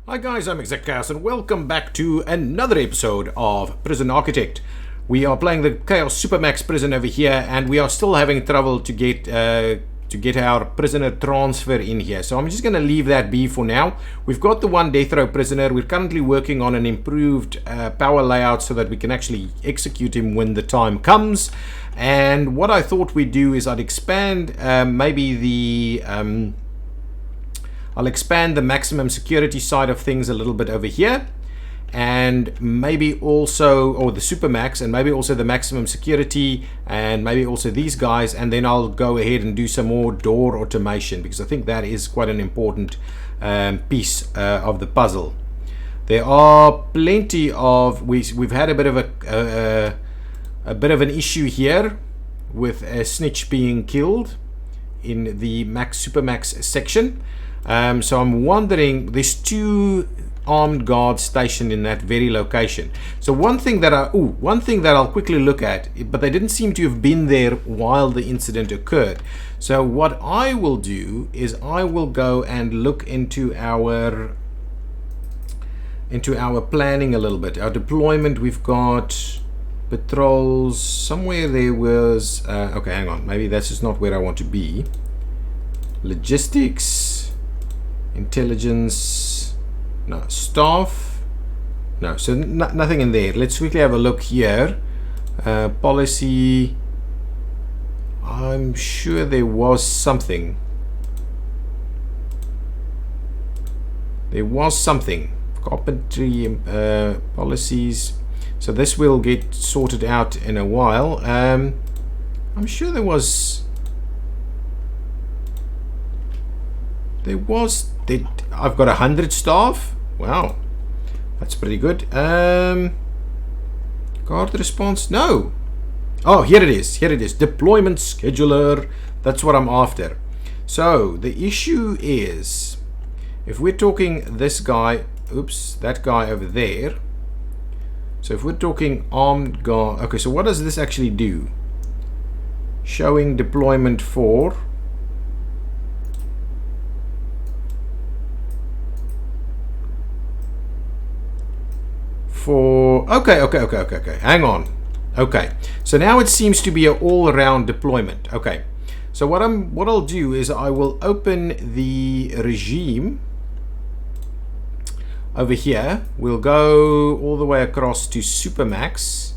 Hi guys, I'm ExactChaos and welcome back to another episode of Prison Architect. We are playing the Chaos SuperMax prison over here and we are still having trouble to get our prisoner transfer in here. So I'm just going to leave that be for now. We've got the one death row prisoner. We're currently working on an improved power layout so that we can actually execute him when the time comes. And what I thought we'd do is I'd expand maybe the... I'll expand the maximum security side of things a little bit over here, and maybe also, or the SuperMax, and maybe also the maximum security, and maybe also these guys, and then I'll go ahead and do some more door automation, because I think that is quite an important piece of the puzzle. There are plenty of, we've had a bit of an issue here with a snitch being killed in the SuperMax section. So I'm wondering, there's two armed guards stationed in that very location. So one thing that I'll quickly look at, but they didn't seem to have been there while the incident occurred. So what I will do is I will go and look into our planning a little bit. Our deployment, we've got patrols somewhere. There was okay, hang on, maybe that's just not where I want to be. Logistics, intelligence, no. Staff, no. So nothing in there. Let's quickly have a look here. Policy, I'm sure there was something. Carpentry, policies. So this will get sorted out in a while. I'm sure there was I've got 100 staff. Wow, that's pretty good. Guard response, no. Oh, here it is. Deployment scheduler. That's what I'm after. So the issue is, if we're talking this guy, that guy over there. So if we're talking armed guard, okay, so what does this actually do? Showing deployment for okay, hang on. Okay, so now it seems to be an all-around deployment. Okay, so what I'll do is I will open the regime over here. We'll go all the way across to SuperMax.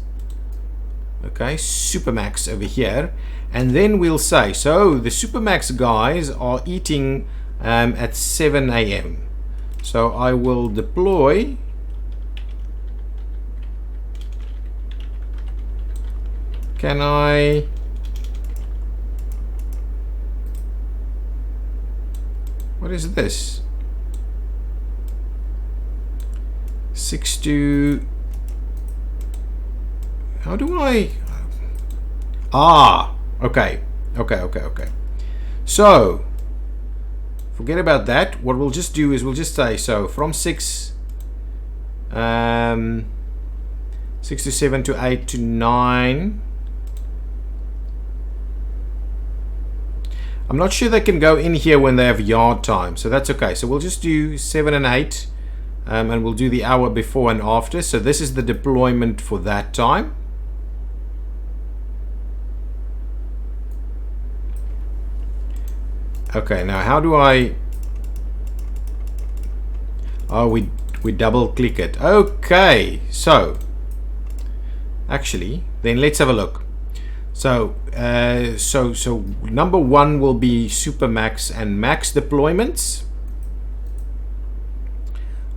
Okay, SuperMax over here, and then we'll say, so the SuperMax guys are eating at 7 a.m. So I will deploy. Can I? What is this? 6 to. How do I? Okay. So forget about that. What we'll just do is we'll just say, so from 6 to 7 to 8 to 9. I'm not sure they can go in here when they have yard time, so that's okay. So we'll just do 7 and 8, and we'll do the hour before and after. So this is the deployment for that time. Okay, now how do I... Oh, we double click it. Okay, so actually, then let's have a look. So, so number one will be SuperMax and Max deployments.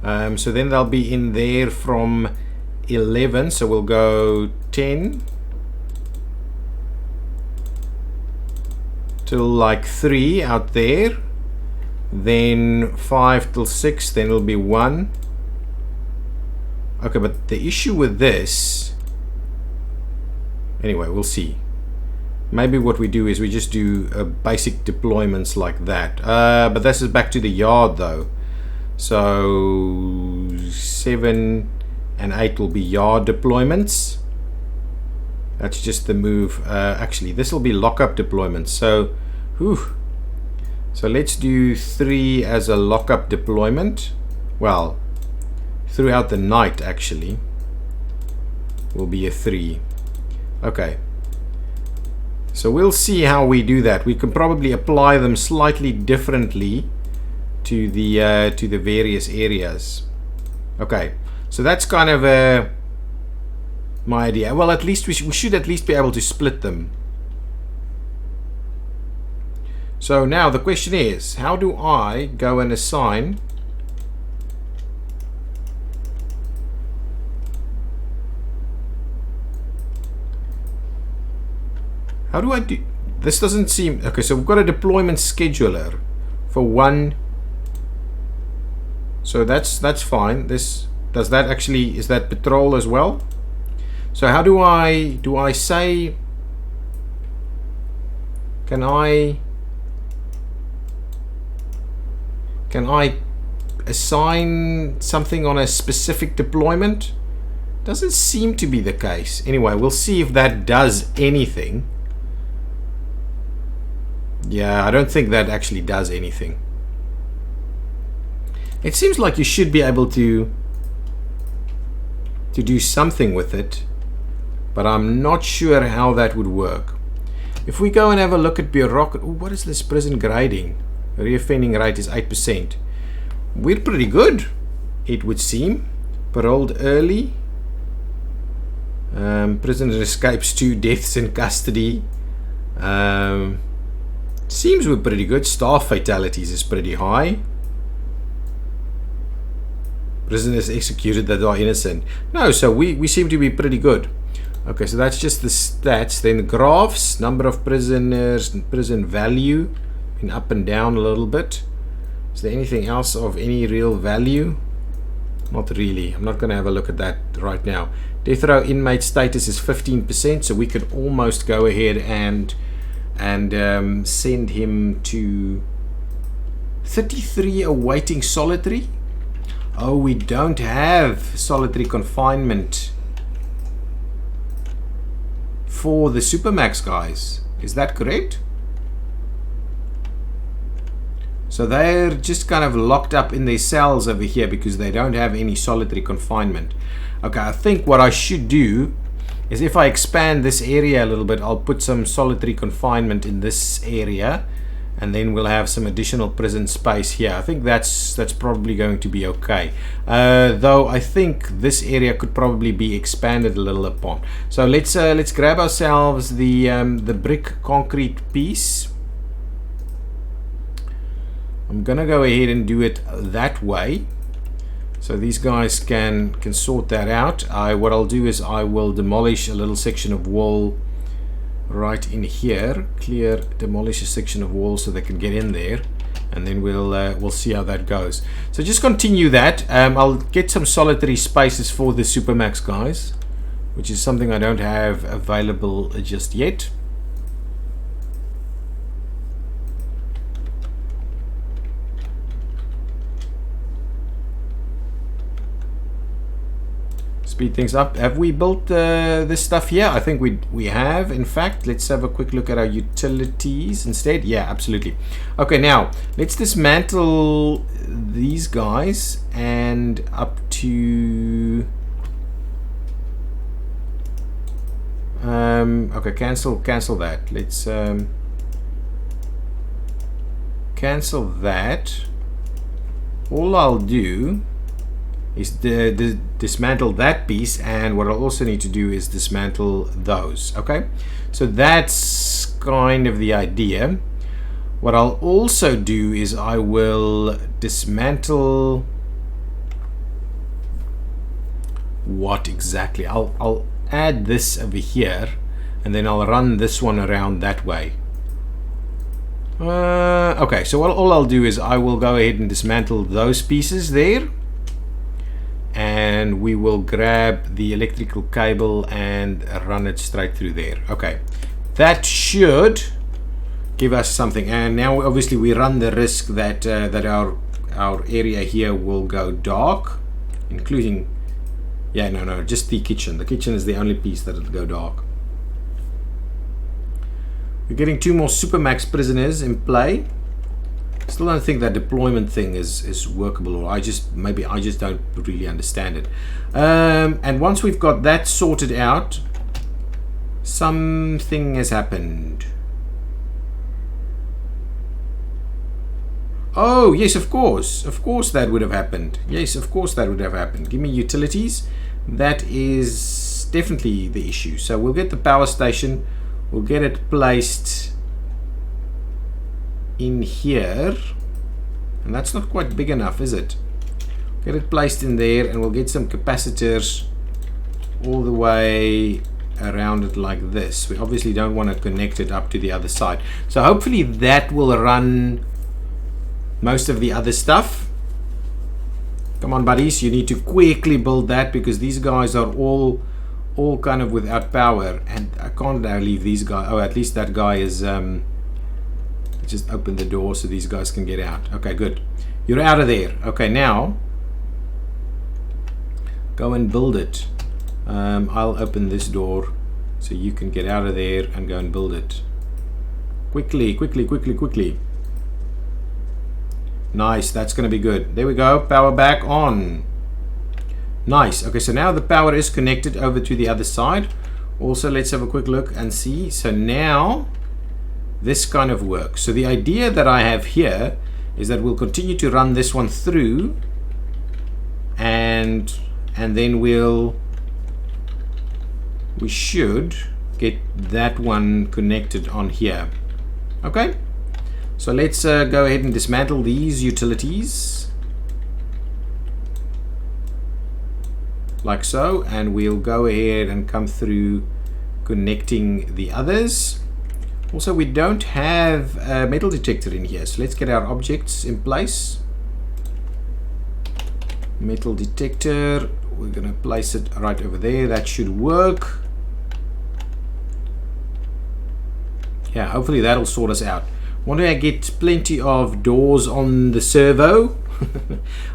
So then they'll be in there from 11. So we'll go 10 till like 3 out there. Then 5 till 6. Then it'll be 1. Okay, but the issue with this... Anyway, we'll see. Maybe what we do is we just do basic deployments like that. But this is back to the yard though. So 7 and 8 will be yard deployments. That's just the move. Actually, this will be lockup deployments. So, so let's do 3 as a lockup deployment. well, throughout the night actually will be a 3. Okay, so we'll see how we do that. We can probably apply them slightly differently to the various areas. Okay, so that's kind of my idea. Well, at least we should at least be able to split them. So now the question is, how do I go and assign how do I do this? Doesn't seem okay. So we've got a deployment scheduler for one. So that's fine. This does that actually, is that patrol as well? So how do I say, can I assign something on a specific deployment? Doesn't seem to be the case. Anyway, we'll see if that does anything. Yeah, I don't think that actually does anything. It seems like you should be able to do something with it, but I'm not sure how that would work. If we go and have a look at bureaucracy, what is this prison grading? Reoffending rate is 8%. We're pretty good, it would seem. Paroled early. Prisoner escapes 2 deaths in custody. Seems we're pretty good. Staff fatalities is pretty high. Prisoners executed that are innocent. No, so we seem to be pretty good. Okay, so that's just the stats. Then the graphs, number of prisoners, prison value, been up and down a little bit. Is there anything else of any real value? Not really. I'm not going to have a look at that right now. Death row inmate status is 15%, so we could almost go ahead and send him to 33 awaiting solitary. Oh, we don't have solitary confinement for the SuperMax guys. Is that correct? So they're just kind of locked up in their cells over here because they don't have any solitary confinement. Okay, I think what I should do is, if I expand this area a little bit, I'll put some solitary confinement in this area, and then we'll have some additional prison space here. I think that's probably going to be okay. Though I think this area could probably be expanded a little upon. So let's grab ourselves the brick concrete piece. I'm gonna go ahead and do it that way, so these guys can sort that out. What I'll do is I will demolish a little section of wall right in here, demolish a section of wall so they can get in there, and then we'll see how that goes. So just continue that. I'll get some solitary spaces for the SuperMax guys, which is something I don't have available just yet. Speed things up. Have we built this stuff here? I think we have. In fact, let's have a quick look at our utilities instead. Yeah, absolutely. Okay, now let's dismantle these guys and up to okay, cancel that. Let's cancel that. All I'll do is dismantle that piece, and what I'll also need to do is dismantle those. Okay, so that's kind of the idea. What I'll also do is I will dismantle what exactly? I'll add this over here, and then I'll run this one around that way. Okay, so all I'll do is I will go ahead and dismantle those pieces there, and we will grab the electrical cable and run it straight through there. Okay, that should give us something. And now obviously we run the risk that that our area here will go dark, including, yeah, no, just the kitchen. The kitchen is the only piece that will go dark. We're getting 2 more SuperMax prisoners in play. Still don't think that deployment thing is workable, or maybe I just don't really understand it. And once we've got that sorted out, something has happened. Oh, yes, of course. Of course that would have happened. Yes, of course that would have happened. Give me utilities. That is definitely the issue. So we'll get the power station. We'll get it placed in here. And that's not quite big enough, is it? Get it placed in there, and we'll get some capacitors all the way around it like this. We obviously don't want to connect it up to the other side. So hopefully that will run most of the other stuff. Come on, buddies, you need to quickly build that, because these guys are all kind of without power, and I can't now leave these guys. Oh, at least that guy is just open the door so these guys can get out. Okay, good. You're out of there. Okay, now go and build it. I'll open this door so you can get out of there and go and build it. Quickly, quickly, quickly, quickly. Nice, that's going to be good. There we go, power back on. Nice. Okay, so now the power is connected over to the other side. Also, let's have a quick look and see. So now this kind of works. So the idea that I have here is that we'll continue to run this one through, and then we should get that one connected on here. Okay, so let's go ahead and dismantle these utilities like so, and we'll go ahead and come through connecting the others. Also, we don't have a metal detector in here, so let's get our objects in place. Metal detector, we're going to place it right over there. That should work. Yeah, hopefully that'll sort us out. Want to get plenty of doors on the servo,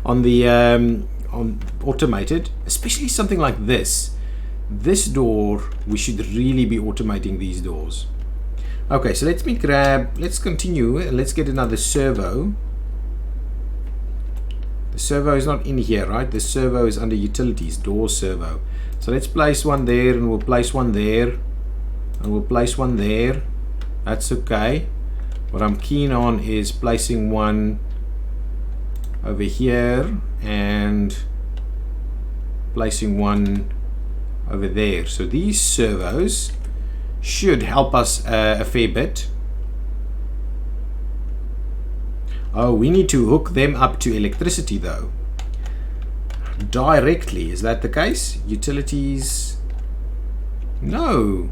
on the on automated, especially something like this. This door, we should really be automating these doors. Okay, so let's continue. Let's get another servo. The servo is not in here, right? The servo is under utilities, door servo. So let's place one there, and we'll place one there, and we'll place one there. That's okay. What I'm keen on is placing one over here and placing one over there. So these servos should help us a fair bit. Oh, we need to hook them up to electricity though. Directly, is that the case? Utilities. No.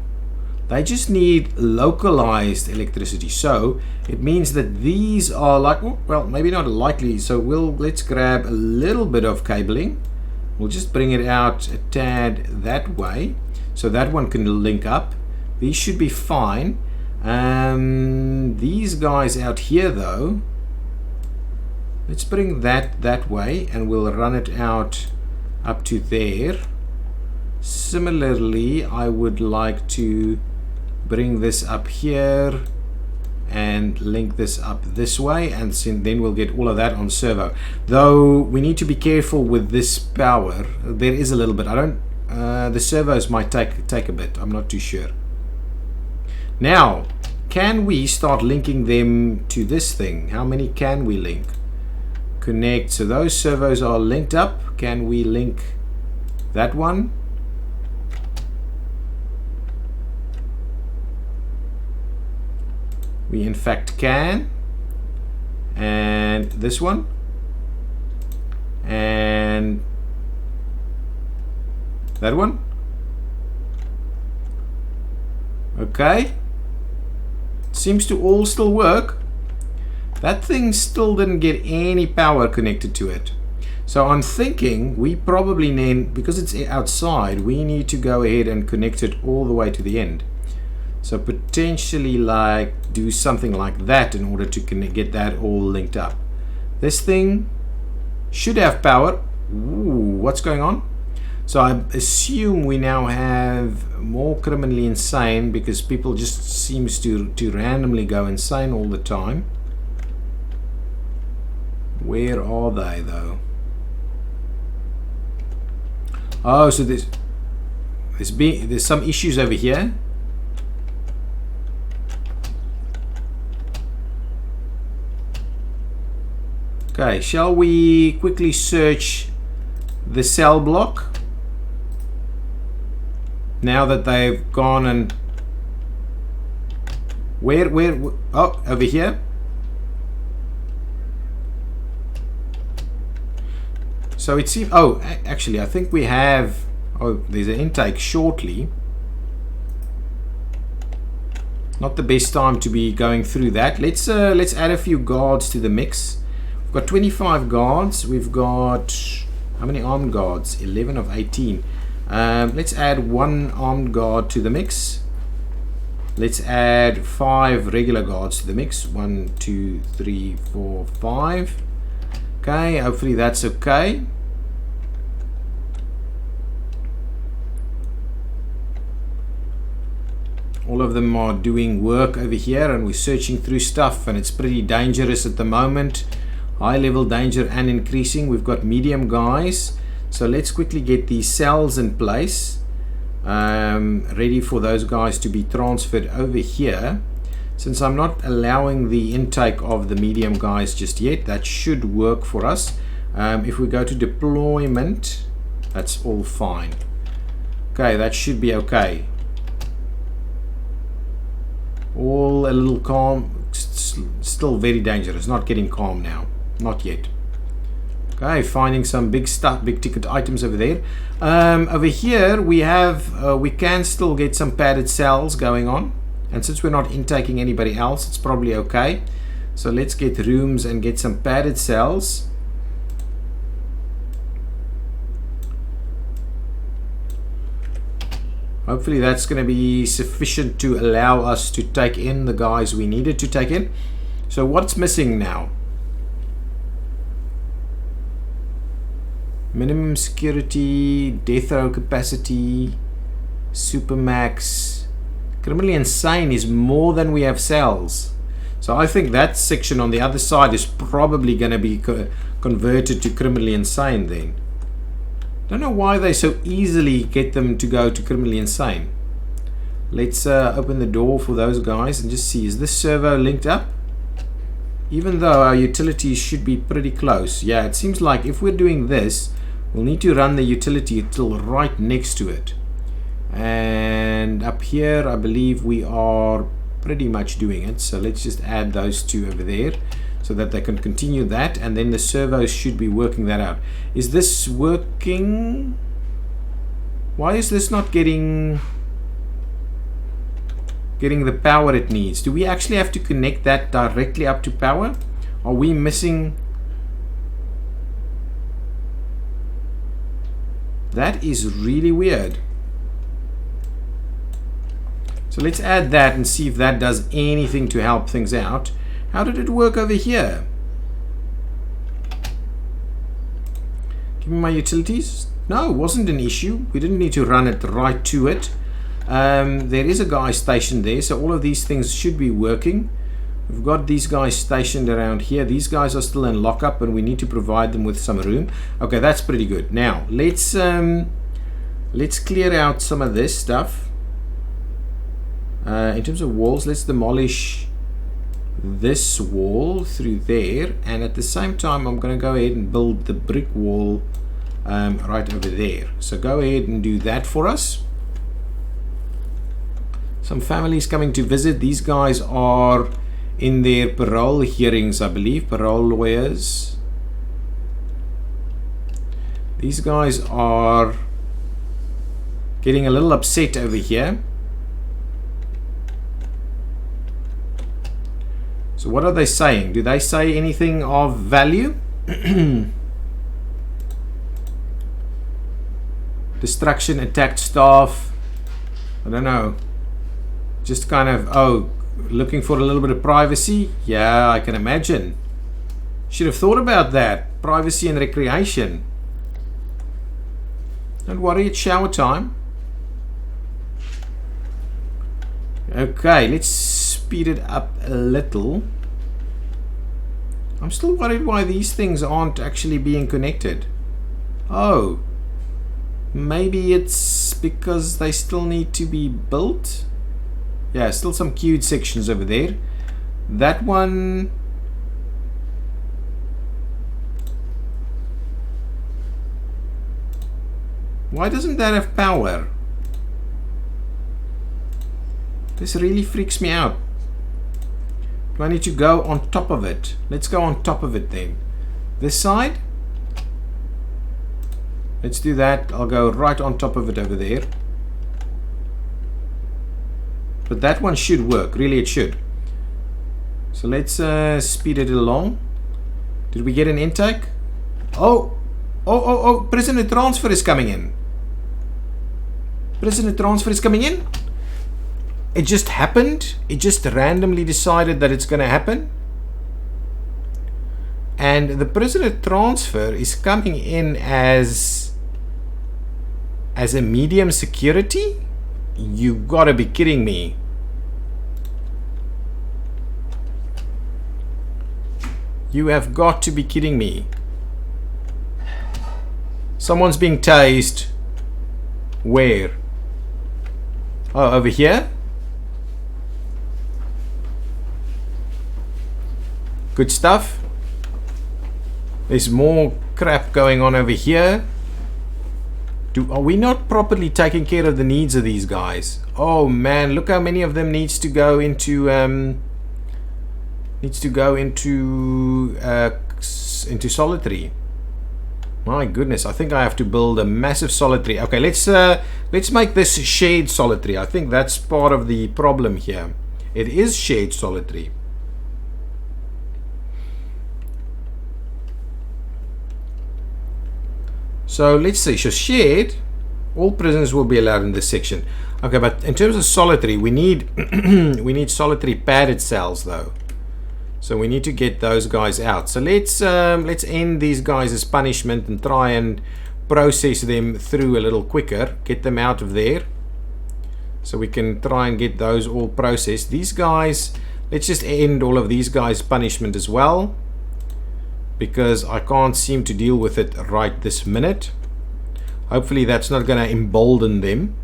They just need localized electricity. So it means that these are like, well, maybe not likely. So let's grab a little bit of cabling. We'll just bring it out a tad that way. So that one can link up. These should be fine. These guys out here though, let's bring that way, and we'll run it out up to there. Similarly, I would like to bring this up here and link this up this way, and then we'll get all of that on servo. Though we need to be careful with this power. There is a little bit. The servos might take a bit. I'm not too sure. Now, can we start linking them to this thing? How many can we link? Connect. So those servos are linked up. Can we link that one? We in fact can. And this one. And that one. Okay. Seems to all still work. That thing still didn't get any power connected to it. So I'm thinking we probably need, because it's outside, we need to go ahead and connect it all the way to the end. So potentially like do something like that in order to get that all linked up. This thing should have power. Ooh, what's going on? So I assume we now have more criminally insane, because people just seems to randomly go insane all the time. Where are they though? Oh, so there's some issues over here. Okay, shall we quickly search the cell block now that they've gone and where oh, over here. So it seems, oh, actually I think we have, oh, there's an intake shortly. Not the best time to be going through that. Let's add a few guards to the mix. We've got 25 guards. We've got, how many armed guards? 11 of 18. Let's add 1 armed guard to the mix. Let's add 5 regular guards to the mix. 1, 2, 3, 4, 5. Okay, hopefully that's okay. All of them are doing work over here, and we're searching through stuff, and it's pretty dangerous at the moment. High level danger and increasing. We've got medium guys, so let's quickly get these cells in place, ready for those guys to be transferred over here. Since I'm not allowing the intake of the medium guys just yet, that should work for us. If we go to deployment, that's all fine. Okay, that should be okay. All a little calm, still very dangerous, not getting calm now, not yet. Okay, finding some big stuff, big ticket items over there. Over here we have, we can still get some padded cells going on, and since we're not intaking anybody else, it's probably okay. So let's get rooms and get some padded cells. Hopefully that's going to be sufficient to allow us to take in the guys we needed to take in. So what's missing now? Minimum security, death row capacity, SuperMax. Criminally insane is more than we have cells. So I think that section on the other side is probably going to be converted to criminally insane then. Don't know why they so easily get them to go to criminally insane. Let's open the door for those guys and just see, is this servo linked up? Even though our utilities should be pretty close. Yeah, it seems like if we're doing this, we'll need to run the utility till right next to it. And up here I believe we are pretty much doing it. So let's just add those two over there, so that they can continue that, and then the servos should be working that out. Is this working? Why is this not getting the power it needs? Do we actually have to connect that directly up to power? Are we missing? That is really weird. So let's add that and see if that does anything to help things out. How did it work over here? Give me my utilities. No, it wasn't an issue. We didn't need to run it right to it. There is a guy stationed there, so all of these things should be working. We've got these guys stationed around here. These guys are still in lockup, and we need to provide them with some room. Okay, that's pretty good. Now let's clear out some of this stuff. In terms of walls, let's demolish this wall through there, and at the same time I'm going to go ahead and build the brick wall right over there. So go ahead and do that for us. Some families coming to visit. These guys are in their parole hearings, I believe, parole lawyers. These guys are getting a little upset over here. So what are they saying? Do they say anything of value? Destruction, attacked staff. I don't know. Just kind of, oh, looking for a little bit of privacy? Yeah, I can imagine. Should have thought about that. Privacy and recreation. Don't worry, it's shower time. Okay, let's speed it up a little. I'm still worried why these things aren't actually being connected. Oh, maybe it's because they still need to be built. Yeah, still some queued sections over there. That one... Why doesn't that have power? This really freaks me out. Do I need to go on top of it? Let's go on top of it then. This side? Let's do that. I'll go right on top of it over there. But that one should work. Really, it should. So let's speed it along. Did we get an intake? Oh! Oh! Prisoner transfer is coming in. Prisoner transfer is coming in? It just happened. It just randomly decided that it's going to happen. And the prisoner transfer is coming in as a medium security? You gotta be kidding me. You have got to be kidding me. Someone's being tased. Where? Oh, over here? Good stuff. There's more crap going on over here. Are we not properly taking care of the needs of these guys? Oh man, look how many of them needs to go into solitary. My goodness, I think I have to build a massive solitary. Okay, let's make this shared solitary. I think that's part of the problem here. It is shared solitary. So let's see, so shared, all prisoners will be allowed in this section. Okay, but in terms of solitary, we need we need solitary padded cells though. So we need to get those guys out. So let's end these guys as punishment and try and process them through a little quicker. Get them out of there. So we can try and get those all processed. These guys, let's just end all of these guys' punishment as well, because I can't seem to deal with it right this minute. Hopefully that's not going to embolden them.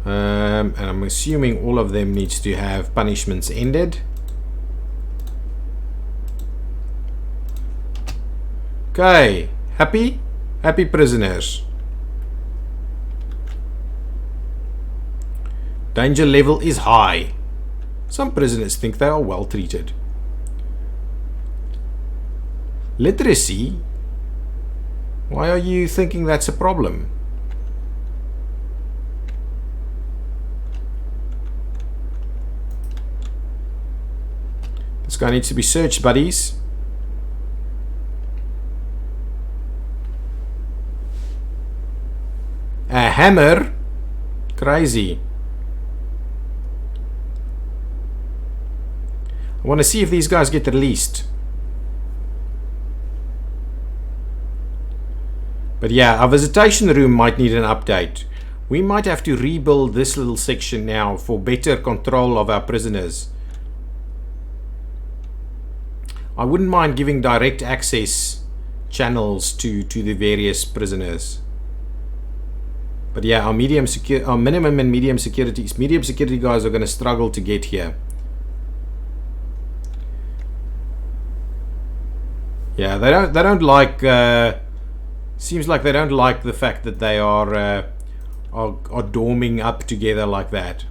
And I'm assuming all of them needs to have punishments ended. Okay, happy? Happy prisoners. Danger level is high. Some prisoners think they are well treated. Literacy? Why are you thinking that's a problem? This guy needs to be searched, buddies. A hammer? Crazy. I want to see if these guys get released. But yeah, our visitation room might need an update. We might have to rebuild this little section now for better control of our prisoners. I wouldn't mind giving direct access channels to the various prisoners. But yeah, our minimum and medium security guys are going to struggle to get here. Yeah, they don't like. Seems like they don't like the fact that they are dorming up together like that.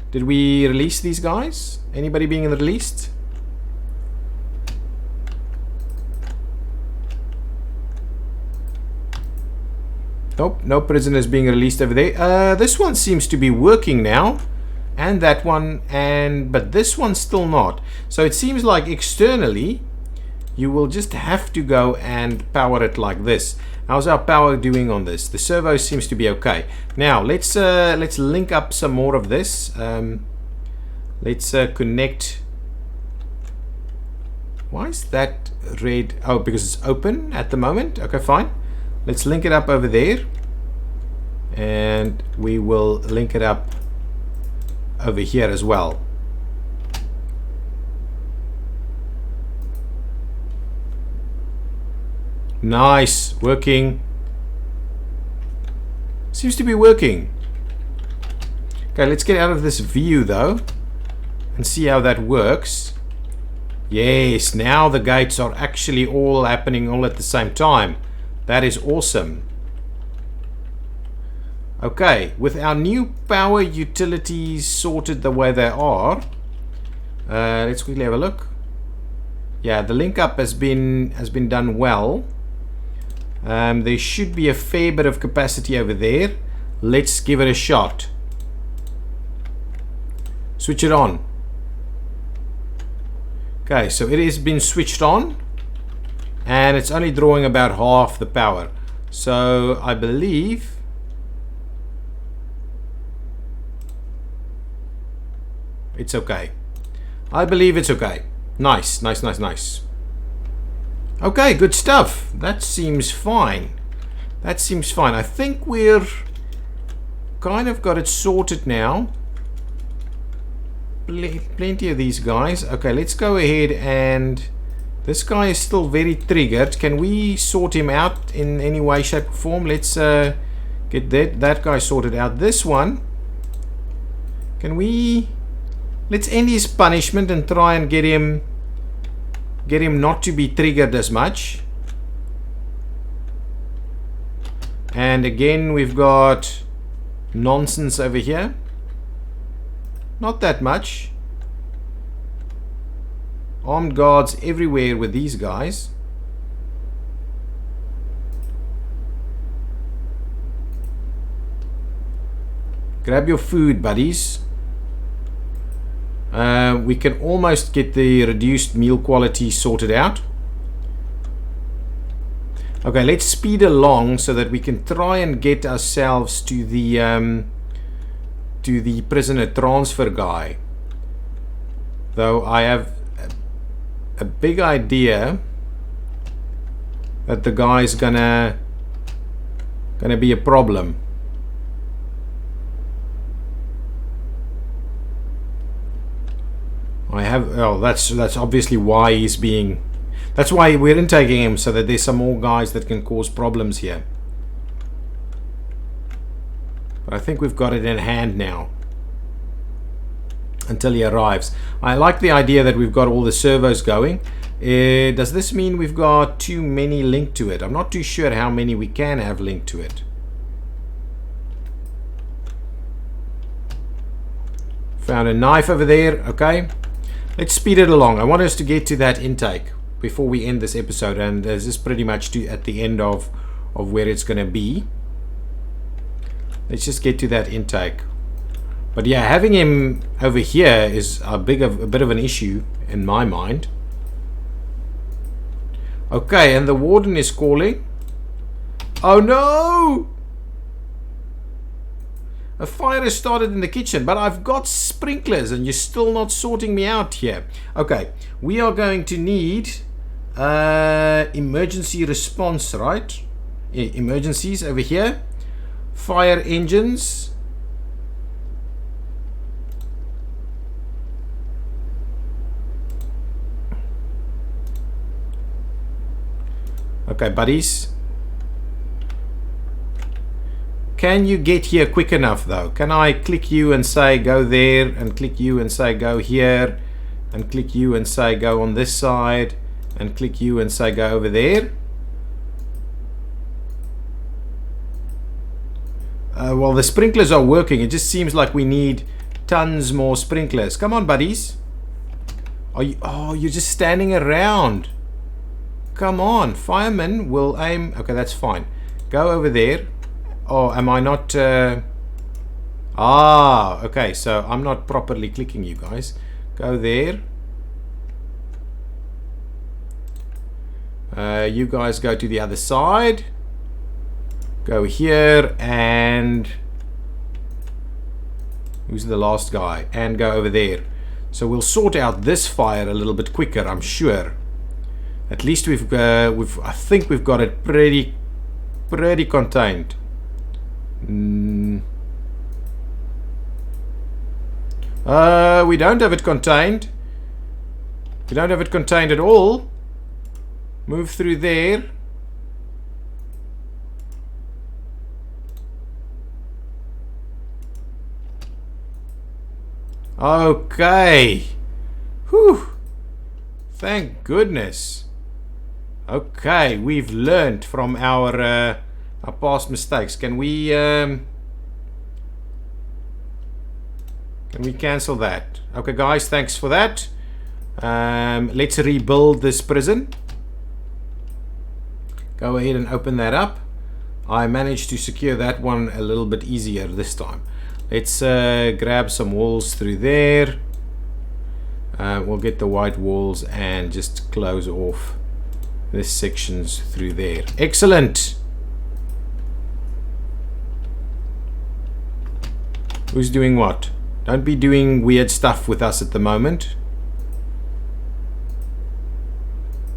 Did we release these guys? Anybody being released? Nope, no prisoners being released over there. This one seems to be working now. And that one, but this one's still not. So it seems like externally you will just have to go and power it like this. How's our power doing on this? The servo seems to be okay. Now let's link up some more of this. Let's connect. Why is that red? Oh, because it's open at the moment. Okay, fine. Let's link it up over there. and we will link it up over here as well. Nice, working. Seems to be working. Okay, let's get out of this view though and see how that works. Yes, now the gates are actually all happening all at the same time. That is awesome. Okay, with our new power utilities sorted the way they are, let's quickly have a look. Yeah, the link up has been done well. There should be a fair bit of capacity over there. Let's give it a shot. Switch it on. Okay, so it has been switched on and it's only drawing about half the power. So I believe it's okay. I believe it's okay. Nice, nice, nice, nice. Okay, good stuff. That seems fine. That seems fine. I think we're kind of got it sorted now. Plenty of these guys. Okay, let's go ahead and... This guy is still very triggered. Can we sort him out in any way, shape, or form? Let's get that guy sorted out. This one, can we... Let's end his punishment and try and get him not to be triggered as much. And again, we've got nonsense over here. Not that much. Armed guards everywhere with these guys. Grab your food, buddies. We can almost get the reduced meal quality sorted out. Okay, let's speed along so that we can try and get ourselves to the prisoner transfer guy. Though I have a big idea that the guy's gonna be a problem. That's obviously why he's being... That's why we're intaking him, so that there's some more guys that can cause problems here. But I think we've got it in hand now. Until he arrives. I like the idea that we've got all the servos going. Does this mean we've got too many linked to it? I'm not too sure how many we can have linked to it. Found a knife over there. Okay. Let's speed it along. I want us to get to that intake before we end this episode, and this is pretty much at the end of where it's going to be. Let's just get to that intake. But yeah, having him over here is a bit of an issue in my mind. Okay, and the warden is calling. Oh no! A fire has started in the kitchen, but I've got sprinklers and you're still not sorting me out here. Okay, we are going to need emergency response, right? Emergencies over here. Fire engines. Okay, buddies. Can you get here quick enough though? Can I click you and say go there, and click you and say go here, and click you and say go on this side, and click you and say go over there? Well, the sprinklers are working. It just seems like we need tons more sprinklers. Come on, buddies. Are you? Oh, you're just standing around. Come on, firemen will aim. Okay, that's fine. Go over there. Oh, am I not... okay, so I'm not properly clicking you guys. Go there. You guys go to the other side. Go here, and... Who's the last guy? And go over there. So we'll sort out this fire a little bit quicker, I'm sure. At least I think we've got it pretty contained. We don't have it contained. We don't have it contained at all. Move through there. Okay. Whew. Thank goodness. Okay, we've learned from our past mistakes. Can we cancel that? Okay, guys, thanks for that. Let's rebuild this prison. Go ahead and open that up. I managed to secure that one a little bit easier this time. Let's grab some walls through there. We'll get the white walls and just close off this sections through there. Excellent. Who's doing what? Don't be doing weird stuff with us at the moment.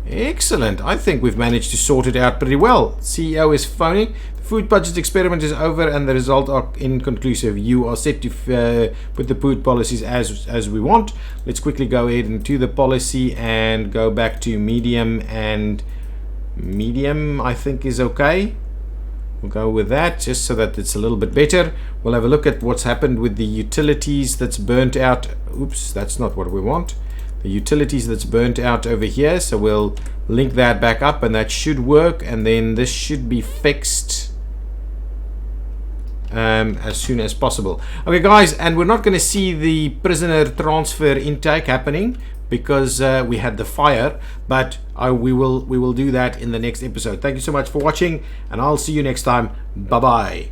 Excellent. I think we've managed to sort it out pretty well. CEO is phoning. The food budget experiment is over and the results are inconclusive. You are set to put the food policies as we want. Let's quickly go ahead into the policy and go back to medium, and medium I think is okay. We'll go with that just so that it's a little bit better. We'll have a look at what's happened with the utilities that's burnt out. Oops, that's not what we want. The utilities that's burnt out over here, so we'll link that back up and that should work, and then this should be fixed as soon as possible. Okay guys, and we're not going to see the prisoner transfer intake happening because we had the fire, but we will do that in the next episode. Thank you so much for watching, and I'll see you next time. Bye bye.